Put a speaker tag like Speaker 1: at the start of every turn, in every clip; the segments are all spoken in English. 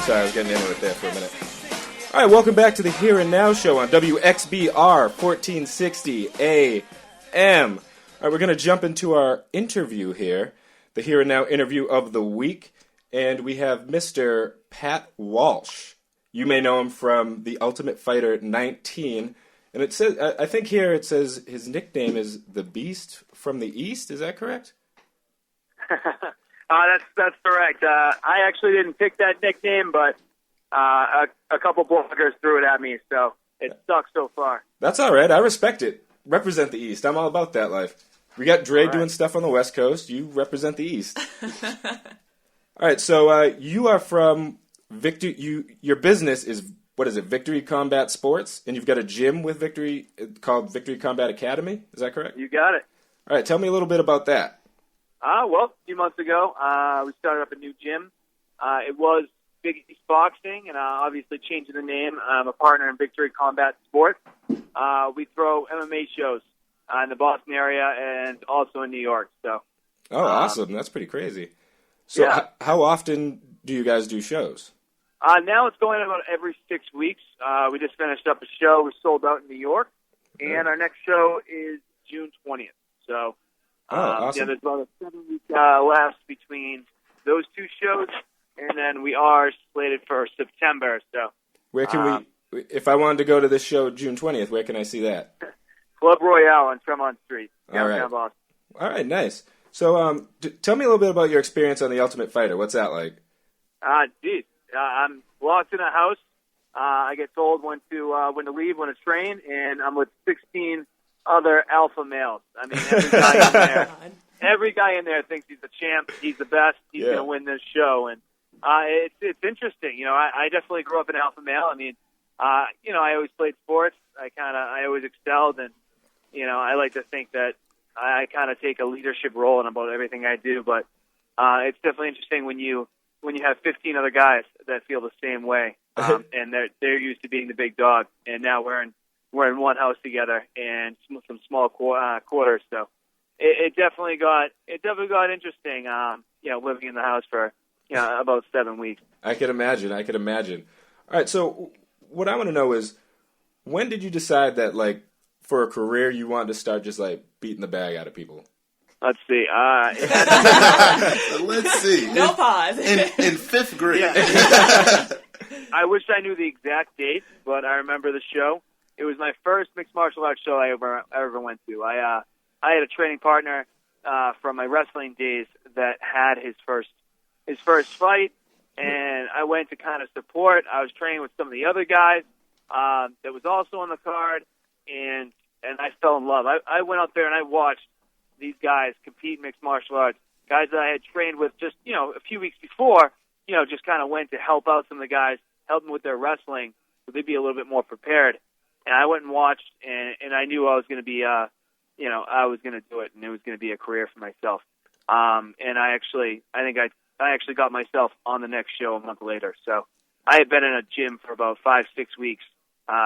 Speaker 1: Sorry, I was getting into it there for a minute. All right, welcome back to the Here and Now show on WXBR 1460 AM. All right, we're going to jump into our interview here, the Here and Now interview of the week, and we have Mr. Pat Walsh. You may know him from The Ultimate Fighter 19, and it says, I think here it says his nickname is the Beast from the East. Is that correct?
Speaker 2: That's correct. I actually didn't pick that nickname, but a couple bloggers threw it at me, so it stuck so far.
Speaker 1: That's all right. I respect it. Represent the East. I'm all about that life. We got Dre doing stuff on the West Coast. You represent the East. All right, so you are from Victory. Your business is, what is it, Victory Combat Sports? And you've got a gym with Victory called Victory Combat Academy? Is that correct?
Speaker 2: You got it.
Speaker 1: All right, tell me a little bit about that.
Speaker 2: Well, a few months ago, we started up a new gym. It was Big East Boxing, and obviously changing the name. I'm a partner in Victory Combat Sports. We throw MMA shows in the Boston area and also in New York. So.
Speaker 1: Oh, awesome. That's pretty crazy. So
Speaker 2: yeah.
Speaker 1: How often do you guys do shows?
Speaker 2: Now it's going about every 6 weeks. We just finished up a show. We sold out in New York, and our next show is June 20th. So.
Speaker 1: Awesome.
Speaker 2: Yeah, there's about a 7-week lapse between those two shows, and then we are slated for September. So,
Speaker 1: where can we? If I wanted to go to this show June 20th, where can I see that?
Speaker 2: Club Royale on Tremont Street, downtown Boston.
Speaker 1: All right, nice. So, tell me a little bit about your experience on The Ultimate Fighter. What's that like?
Speaker 2: I'm locked in a house. I get told when to leave, when to train, and I'm with 16 other alpha males. I mean, every guy in there thinks he's the champ, he's the best, he's going to win this show, and it's interesting. You know, I definitely grew up an alpha male. I mean, you know, I always played sports. I always excelled, and you know, I like to think that I kind of take a leadership role in about everything I do. But it's definitely interesting when you have 15 other guys that feel the same way, and they're used to being the big dog, and now we're in one house together and some small quarters. So it definitely got interesting. You know, living in the house for about 7 weeks.
Speaker 1: I can imagine. All right. So what I want to know is, when did you decide that, like, for a career you wanted to start just like beating the bag out of people?
Speaker 2: Let's see.
Speaker 3: Let's see.
Speaker 4: No pause.
Speaker 3: In fifth grade.
Speaker 2: Yeah. I wish I knew the exact date, but I remember the show. It was my first mixed martial arts show I ever went to. I had a training partner from my wrestling days that had his first fight, and I went to kind of support. I was training with some of the other guys that was also on the card, and I fell in love. I went out there and I watched these guys compete in mixed martial arts, guys that I had trained with just a few weeks before. Just kind of went to help out some of the guys, help them with their wrestling, so they'd be a little bit more prepared. And I went and watched, and I knew I was going to be, I was going to do it, and it was going to be a career for myself. And I think I actually got myself on the next show a month later. So I had been in a gym for about 5-6 weeks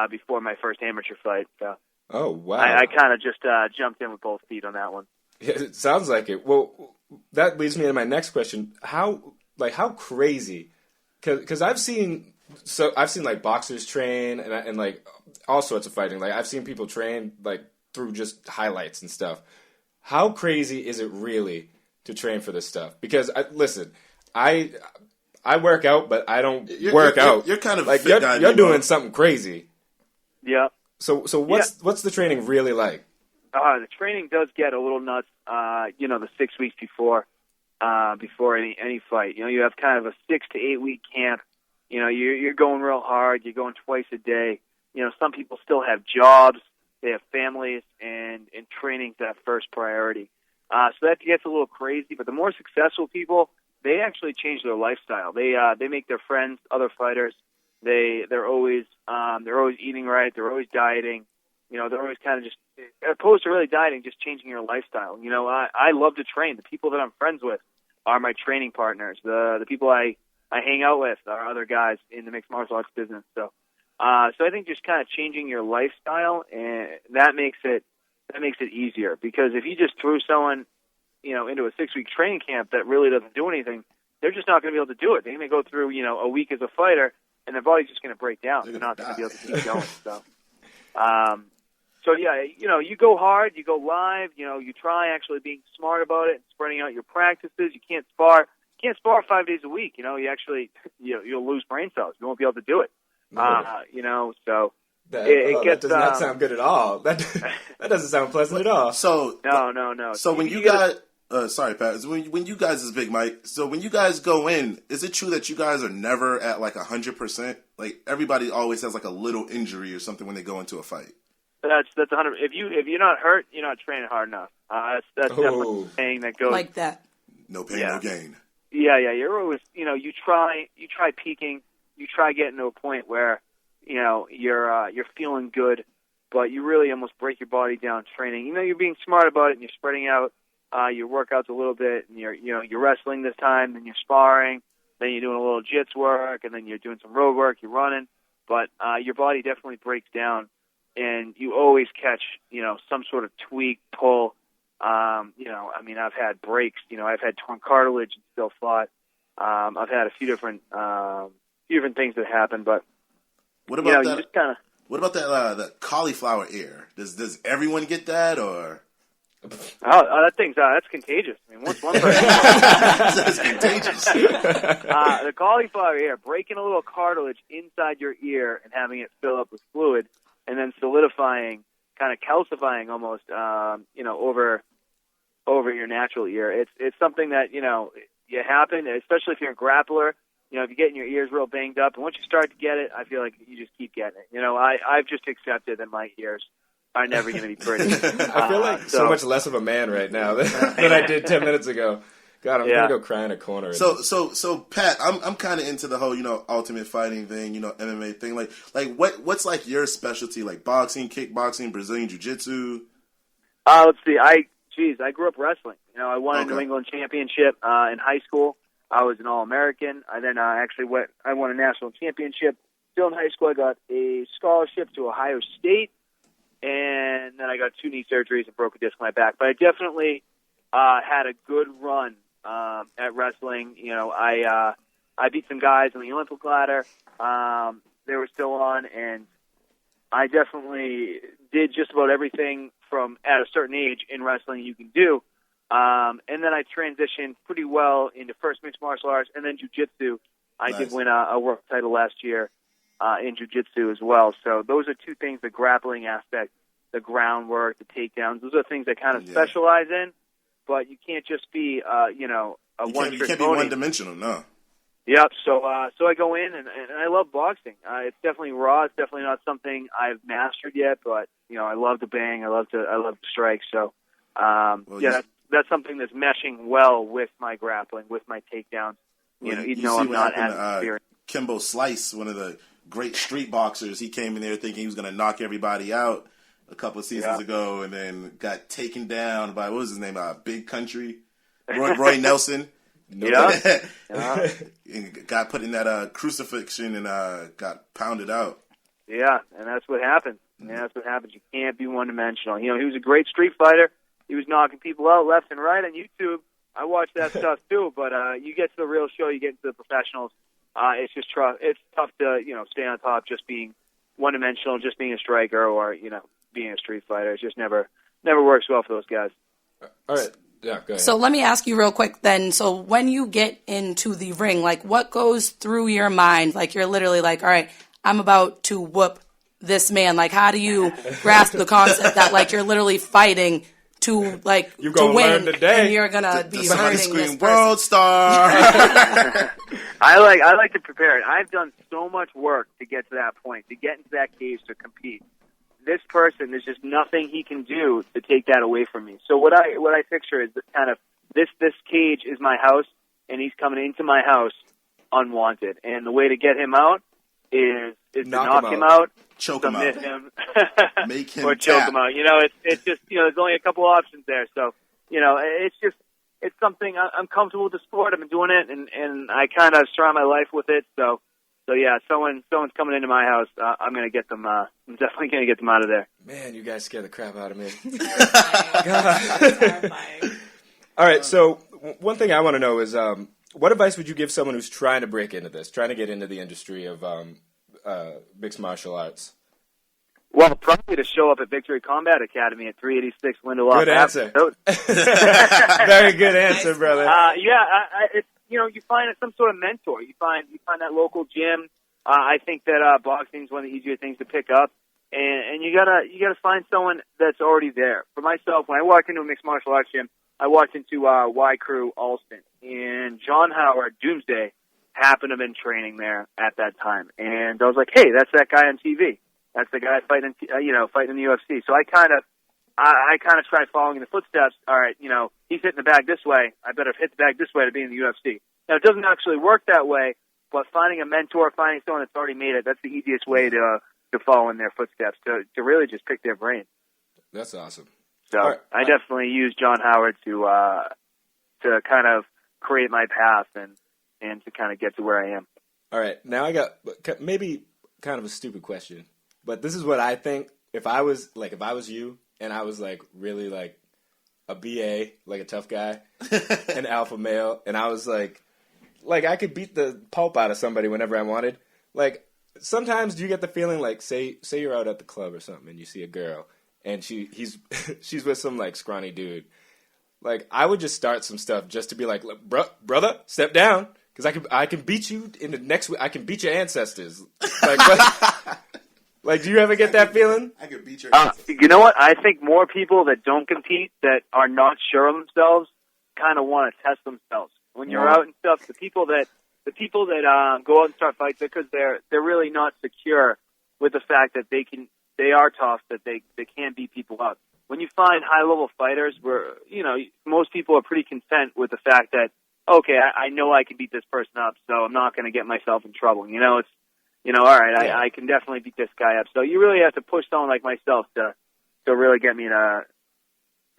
Speaker 2: before my first amateur fight. So
Speaker 1: oh wow!
Speaker 2: I kind of just jumped in with both feet on that one.
Speaker 1: Yeah, it sounds like it. Well, that leads me to my next question. How crazy? Because I've seen like boxers train and like all sorts of fighting. Like I've seen people train like through just highlights and stuff. How crazy is it really to train for this stuff? Because I work out, but I don't work out.
Speaker 3: You're kind of
Speaker 1: like
Speaker 3: fit
Speaker 1: you're doing something crazy.
Speaker 2: Yeah.
Speaker 1: So what's the training really like?
Speaker 2: The training does get a little nuts. The 6 weeks before any fight. You have kind of a 6 to 8 week camp. You're going real hard. You're going twice a day. Some people still have jobs. They have families, and training's that first priority. So that gets a little crazy. But the more successful people, they actually change their lifestyle. They make their friends other fighters. They're always eating right. They're always dieting. They're always kind of just, opposed to really dieting, just changing your lifestyle. I love to train. The people that I'm friends with are my training partners. The people I hang out with are other guys in the mixed martial arts business. So I think just kind of changing your lifestyle, and that makes it easier. Because if you just threw someone, into a 6 week training camp that really doesn't do anything, they're just not going to be able to do it. They're going to go through, a week as a fighter, and their body's just going to break down. They're not going to be able to keep going. So yeah, you go hard, you go live, you try actually being smart about it and spreading out your practices. You can't spar 5 days a week. You actually, you'll lose brain cells. You won't be able to do it. So
Speaker 1: that does not sound good at all. That doesn't sound pleasant at all.
Speaker 3: So
Speaker 2: no.
Speaker 3: So when you guys, sorry, Pat, when you guys is Big Mike. So when you guys go in, is it true that you guys are never at like 100%? Like everybody always has like a little injury or something when they go into a fight.
Speaker 2: That's 100. If you're not hurt, you're not training hard enough. That's definitely a saying that goes
Speaker 4: like that.
Speaker 3: No pain, no gain.
Speaker 2: Yeah. You're always, you try peaking, you try getting to a point where, you're feeling good, but you really almost break your body down training. You're being smart about it, and you're spreading out your workouts a little bit, and you're wrestling this time, then you're sparring, then you're doing a little jits work, and then you're doing some road work, you're running, but your body definitely breaks down, and you always catch, some sort of tweak, pull. I've had breaks. I've had torn cartilage and still fought. I've had a few different things that happen, but
Speaker 3: what about that?
Speaker 2: You just kinda...
Speaker 3: What about that? The cauliflower ear. Does everyone get that, or?
Speaker 2: That thing's that's contagious. I mean, once one person,
Speaker 3: that's contagious.
Speaker 2: The cauliflower ear, breaking a little cartilage inside your ear and having it fill up with fluid, and then solidifying, kind of calcifying almost, over your natural ear. It's something that you happen, especially if you're a grappler. If you're getting your ears real banged up, and once you start to get it, I feel like you just keep getting it. I've just accepted that my ears are never going to be pretty.
Speaker 1: I feel like so much less of a man right now than I did 10 minutes ago. God, I'm gonna go cry in a corner.
Speaker 3: So Pat, I'm kind of into the whole ultimate fighting thing, MMA thing. Like what's like your specialty? Like boxing, kickboxing, Brazilian jiu-jitsu?
Speaker 2: Let's see. I grew up wrestling. I won a New England championship in high school. I was an All-American. I then I won a national championship. Still in high school, I got a scholarship to Ohio State, and then I got 2 knee surgeries and broke a disc in my back. But I definitely had a good run at wrestling. I beat some guys on the Olympic ladder. They were still on, and I definitely did just about everything from at a certain age in wrestling you can do. And then I transitioned pretty well into first mixed martial arts and then jiu-jitsu. I did win a world title last year in jiu-jitsu as well. So those are 2 things, the grappling aspect, the groundwork, the takedowns. Those are things I kind of specialize in, but you can't just be, one-trick pony.
Speaker 3: You can't be one-dimensional, no.
Speaker 2: Yep. So I go in, and I love boxing. It's definitely raw. It's definitely not something I've mastered yet, but I love to bang. I love to strike. So that's something that's meshing well with my grappling, with my takedowns. Even though I'm not as experienced.
Speaker 3: Kimbo Slice, one of the great street boxers, he came in there thinking he was going to knock everybody out a couple of seasons ago, and then got taken down by, what was his name? Big Country, Roy Nelson. And got put in that crucifixion and got pounded out.
Speaker 2: Yeah, and that's what happens. You can't be one-dimensional. He was a great street fighter. He was knocking people out left and right on YouTube. I watch that stuff too, but you get to the real show, you get to the professionals. It's just it's tough to stay on top just being one-dimensional, just being a striker, or being a street fighter. It just never works well for those guys.
Speaker 1: All right. Yeah, go ahead.
Speaker 4: So let me ask you real quick then. So when you get into the ring, like what goes through your mind? Like you're literally like, all right, I'm about to whoop this man. Like how do you grasp the concept that like you're literally fighting to win and you're gonna be hurting this person?
Speaker 3: World star.
Speaker 2: I like to prepare it. I've done so much work to get to that point, to get into that cage to compete. This person, there's just nothing he can do to take that away from me. So what I picture is this kind of this cage is my house, and he's coming into my house unwanted. And the way to get him out is to knock him out,
Speaker 3: choke him out, make him
Speaker 2: or choke him out. It's just there's only a couple options there. So it's something I'm comfortable with the sport. I've been doing it, and I kind of surround my life with it. So yeah, someone's coming into my house. I'm gonna get them. I'm definitely gonna get them out of there.
Speaker 1: Man, you guys scare the crap out of me. All right, so one thing I want to know is what advice would you give someone who's trying to break into this, trying to get into the industry of mixed martial arts?
Speaker 2: Well, probably to show up at Victory Combat Academy at 386 Lindelof.
Speaker 1: Good answer. Very good answer, brother.
Speaker 2: It's you find some sort of mentor. You find that local gym. I think that boxing is one of the easier things to pick up, and you gotta find someone that's already there. For myself, when I walked into a mixed martial arts gym, I walked into Y Crew Alston, and John Howard Doomsday happened to have been training there at that time, and I was like, hey, that's that guy on TV. That's the guy fighting in the UFC. So I kind of tried following in the footsteps. All right, he's hitting the bag this way. I better hit the bag this way to be in the UFC. Now, it doesn't actually work that way, but finding a mentor, finding someone that's already made it, that's the easiest way to follow in their footsteps, to really just pick their brain.
Speaker 1: That's awesome.
Speaker 2: So right. I definitely use John Howard to kind of create my path and to kind of get to where I am.
Speaker 1: All right, now I got maybe kind of a stupid question. But this is what I think. If I was you, and I was like really like a BA, like a tough guy, an alpha male, and I was like I could beat the pulp out of somebody whenever I wanted. Like sometimes, do you get the feeling like say you're out at the club or something, and you see a girl, and she's with some like scrawny dude. Like I would just start some stuff just to be like, brother, step down, because I can beat you in the next week. I can beat your ancestors. Like. Like, do you ever get that feeling?
Speaker 3: I could beat your
Speaker 2: You know what? I think more people that don't compete, that are not sure of themselves, kind of want to test themselves. When you're out and stuff, the people that go out and start fights because they're really not secure with the fact that they are tough, that they can beat people up. When you find high level fighters, where most people are pretty content with the fact that okay, I know I can beat this person up, so I'm not going to get myself in trouble. It's. All right, I can definitely beat this guy up. So you really have to push someone like myself to really get me to,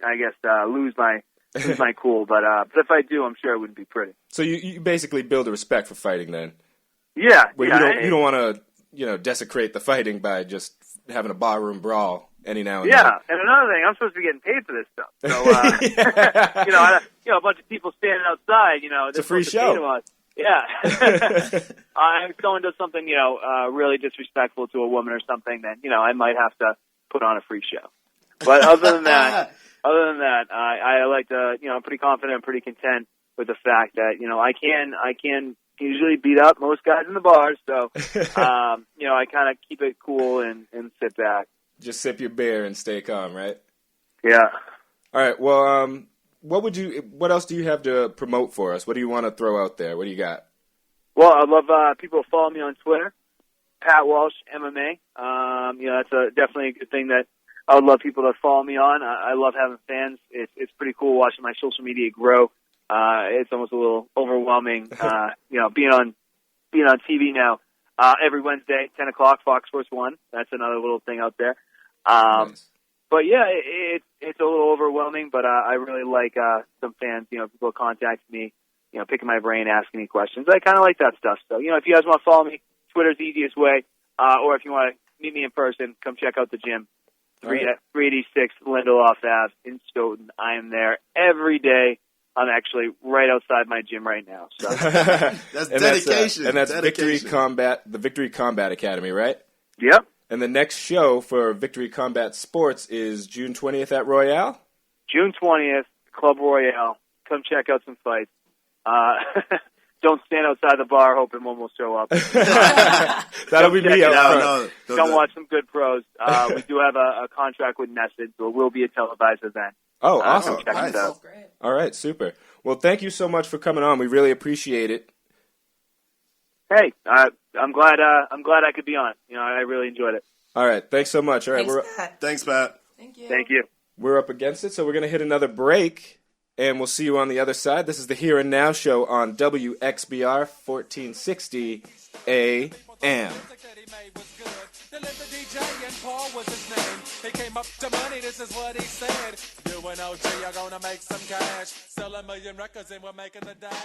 Speaker 2: I guess, lose my cool. But if I do, I'm sure it wouldn't be pretty.
Speaker 1: So you basically build a respect for fighting then.
Speaker 2: Yeah.
Speaker 1: Where you don't want to desecrate the fighting by just having a barroom brawl any now and then.
Speaker 2: Yeah, and another thing, I'm supposed to be getting paid for this stuff. So a bunch of people standing outside.
Speaker 1: It's a free show.
Speaker 2: Yeah. If someone does something, really disrespectful to a woman or something, then, I might have to put on a free show. But other than that, I like to, I'm pretty confident and pretty content with the fact that, I can usually beat up most guys in the bars. So, I kind of keep it cool and sit back.
Speaker 1: Just sip your beer and stay calm, right?
Speaker 2: Yeah.
Speaker 1: All right. Well, what else do you have to promote for us? What do you want to throw out there? What do you got?
Speaker 2: Well, I'd love people to follow me on Twitter, Pat Walsh MMA. That's definitely a good thing that I would love people to follow me on. I love having fans. It's pretty cool watching my social media grow. It's almost a little overwhelming, being on TV now every Wednesday, 10 o'clock, Fox Sports 1. That's another little thing out there.
Speaker 1: Nice.
Speaker 2: But yeah, it's a little overwhelming, but I really like some fans, people contact me, picking my brain, asking me questions. I kind of like that stuff. So, if you guys want to follow me, Twitter's the easiest way. Or if you want to meet me in person, come check out the gym. 386 Lindelof Ave in Stoughton. I am there every day. I'm actually right outside my gym right now. So
Speaker 3: that's dedication.
Speaker 1: That's
Speaker 3: dedication.
Speaker 1: the Victory Combat Academy, right?
Speaker 2: Yep.
Speaker 1: And the next show for Victory Combat Sports is June 20th at Royale?
Speaker 2: June 20th, Club Royale. Come check out some fights. Don't stand outside the bar hoping one will show up.
Speaker 1: That'll be me out front.
Speaker 2: Come watch some good pros. We do have a contract with Nested, so it will be a televised event.
Speaker 1: Oh, awesome.
Speaker 2: Nice.
Speaker 4: That's great.
Speaker 1: All right, super. Well, thank you so much for coming on. We really appreciate it.
Speaker 2: Hey, I'm glad I could be on. I really enjoyed it.
Speaker 1: All right, thanks so much. All right,
Speaker 3: Thanks, Pat.
Speaker 4: Thank you.
Speaker 2: Thank you.
Speaker 1: We're up against it, so we're going to hit another break, and we'll see you on the other side. This is the Here and Now show on WXBR 1460 AM. The DJ and Paul was his name. He came up to money, this is what he said. You and OG are gonna make some cash. Sell 1 million records and we're making the dash.